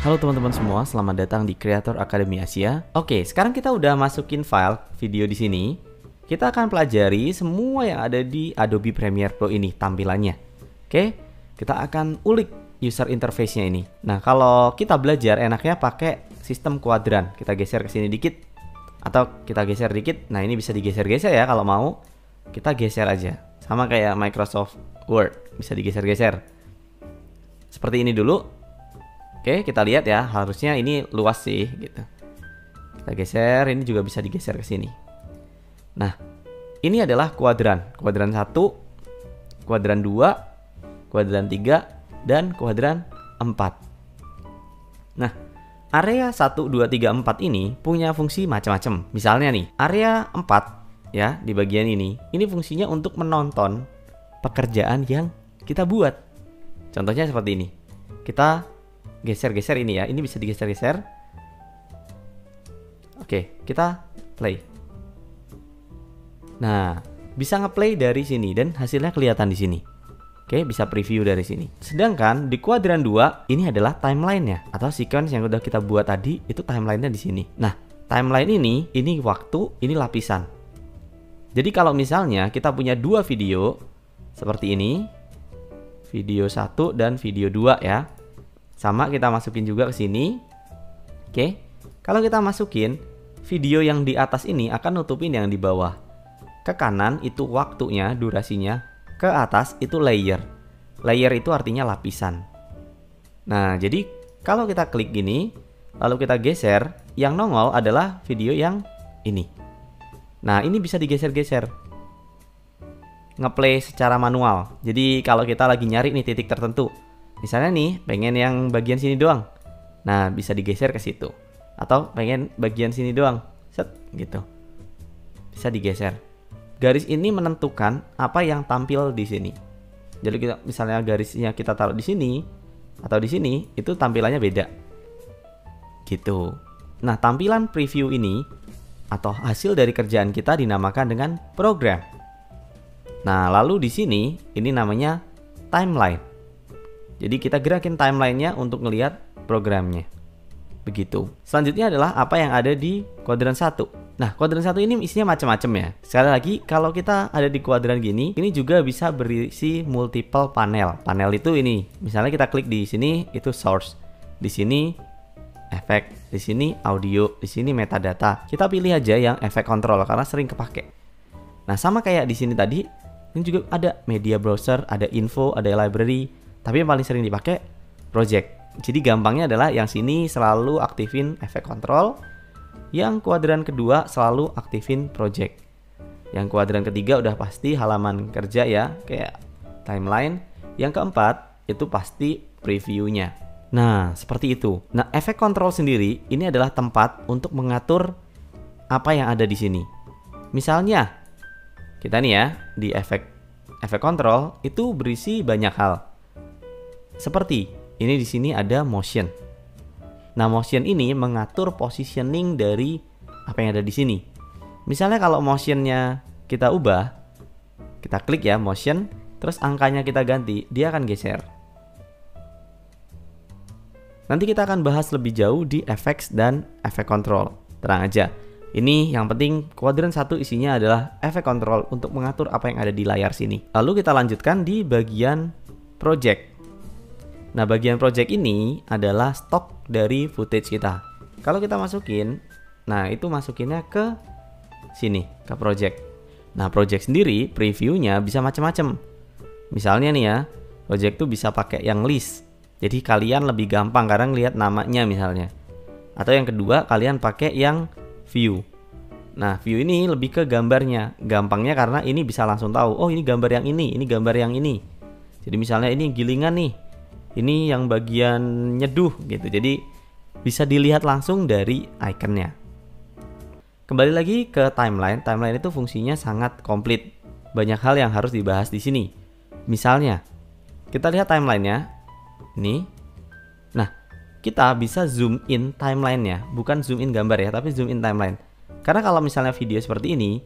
Halo teman-teman semua, selamat datang di Creator Academy Asia. Oke, sekarang kita udah masukin file video di sini. Kita akan pelajari semua yang ada di Adobe Premiere Pro ini tampilannya. Oke, kita akan ulik user interface-nya ini. Nah, kalau kita belajar enaknya pakai sistem kuadran. Kita geser ke sini dikit atau kita geser dikit. Nah, ini bisa digeser-geser ya kalau mau. Kita geser aja. Sama kayak Microsoft Word, bisa digeser-geser. Seperti ini dulu. Oke, kita lihat ya, harusnya ini luas sih gitu. Kita geser, ini juga bisa digeser ke sini. Nah, ini adalah kuadran. Kuadran 1, kuadran 2, kuadran 3, dan kuadran 4. Nah, area 1, 2, 3, 4 ini punya fungsi macam-macam. Misalnya nih, area 4 ya di bagian ini fungsinya untuk menonton pekerjaan yang kita buat. Contohnya seperti ini. Kita geser-geser ini ya, ini bisa digeser-geser. Oke, kita play. Nah, bisa ngeplay dari sini dan hasilnya kelihatan di sini. Oke, bisa preview dari sini. Sedangkan di kuadran 2 ini adalah timeline-nya atau sequence yang udah kita buat tadi, itu timeline-nya di sini. Nah, timeline ini waktu, ini lapisan. Jadi kalau misalnya kita punya dua video seperti ini, video 1 dan video 2 ya. Sama kita masukin juga ke sini. Oke. Kalau kita masukin, video yang di atas ini akan nutupin yang di bawah. Ke kanan itu waktunya, durasinya. Ke atas itu layer. Layer itu artinya lapisan. Nah, jadi kalau kita klik gini, lalu kita geser, yang nongol adalah video yang ini. Nah, ini bisa digeser-geser. Ngeplay secara manual. Jadi kalau kita lagi nyari nih titik tertentu, misalnya nih, pengen yang bagian sini doang. Nah, bisa digeser ke situ. Atau pengen bagian sini doang. Set, gitu. Bisa digeser. Garis ini menentukan apa yang tampil di sini. Jadi kita, misalnya garisnya kita taruh di sini atau di sini, itu tampilannya beda. Gitu. Nah, tampilan preview ini atau hasil dari kerjaan kita dinamakan dengan program. Nah, lalu di sini ini namanya timeline. Jadi kita gerakin timelinenya untuk ngelihat programnya. Begitu. Selanjutnya adalah apa yang ada di kuadran 1. Nah, kuadran 1 ini isinya macam-macam ya. Sekali lagi, kalau kita ada di kuadran gini, ini juga bisa berisi multiple panel. Panel itu ini. Misalnya kita klik di sini, itu source. Di sini efek, di sini audio, di sini metadata. Kita pilih aja yang efek control karena sering kepake. Nah, sama kayak di sini tadi, ini juga ada media browser, ada info, ada library. Tapi yang paling sering dipakai project. Jadi gampangnya adalah yang sini selalu aktifin efek control, yang kuadran kedua selalu aktifin project, yang kuadran ketiga udah pasti halaman kerja ya, kayak timeline, yang keempat itu pasti previewnya. Nah, seperti itu. Nah, efek control sendiri ini adalah tempat untuk mengatur apa yang ada di sini. Misalnya kita nih ya di efek control itu berisi banyak hal. Seperti ini di sini ada motion. Nah, motion ini mengatur positioning dari apa yang ada di sini. Misalnya kalau motionnya kita ubah, kita klik ya motion, terus angkanya kita ganti, dia akan geser. Nanti kita akan bahas lebih jauh di effects dan efek control. Tenang aja. Ini yang penting kuadran 1 isinya adalah efek control untuk mengatur apa yang ada di layar sini. Lalu kita lanjutkan di bagian project. Nah, bagian project ini adalah stok dari footage kita. Kalau kita masukin, nah itu masukinnya ke sini, ke project. Nah, project sendiri previewnya bisa macam-macam. Misalnya nih ya, project tuh bisa pakai yang list. Jadi kalian lebih gampang karena ngelihat namanya misalnya. Atau yang kedua, kalian pakai yang view. Nah, view ini lebih ke gambarnya. Gampangnya karena ini bisa langsung tahu, oh ini gambar yang ini gambar yang ini. Jadi misalnya ini gilingan nih. Ini yang bagian nyeduh gitu. Jadi bisa dilihat langsung dari ikonnya. Kembali lagi ke timeline. Timeline itu fungsinya sangat komplit. Banyak hal yang harus dibahas di sini. Misalnya, kita lihat timelinenya. Ini. Nah, kita bisa zoom in timelinenya. Bukan zoom in gambar ya, tapi zoom in timeline. Karena kalau misalnya video seperti ini,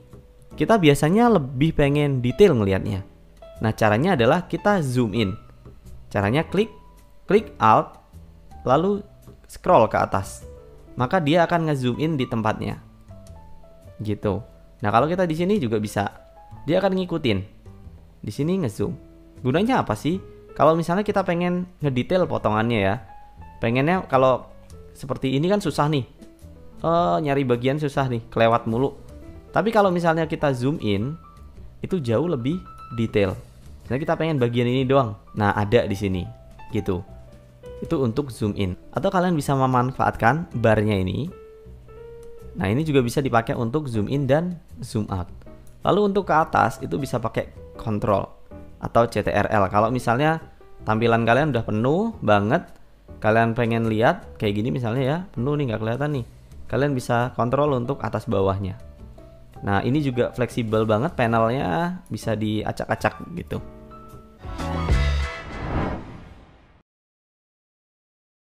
kita biasanya lebih pengen detail ngelihatnya. Nah, caranya adalah kita zoom in. Caranya klik Alt, lalu scroll ke atas, maka dia akan ngezoom in di tempatnya. Gitu. Nah, kalau kita di sini juga bisa. Dia akan ngikutin. Di sini ngezoom. Gunanya apa sih? Kalau misalnya kita pengen ngedetail potongannya ya. Pengennya kalau seperti ini kan susah nih. Nyari bagian susah nih, kelewat mulu. Tapi kalau misalnya kita zoom in, itu jauh lebih detail. Misalnya kita pengen bagian ini doang. Nah, ada di sini. Gitu. Itu untuk zoom in. Atau kalian bisa memanfaatkan barnya ini. Nah, ini juga bisa dipakai untuk zoom in dan zoom out. Lalu untuk ke atas itu bisa pakai control atau CTRL. Kalau misalnya tampilan kalian udah penuh banget, kalian pengen lihat kayak gini misalnya ya, penuh nih nggak kelihatan nih. Kalian bisa kontrol untuk atas bawahnya. Nah, ini juga fleksibel banget, panelnya bisa diacak-acak gitu.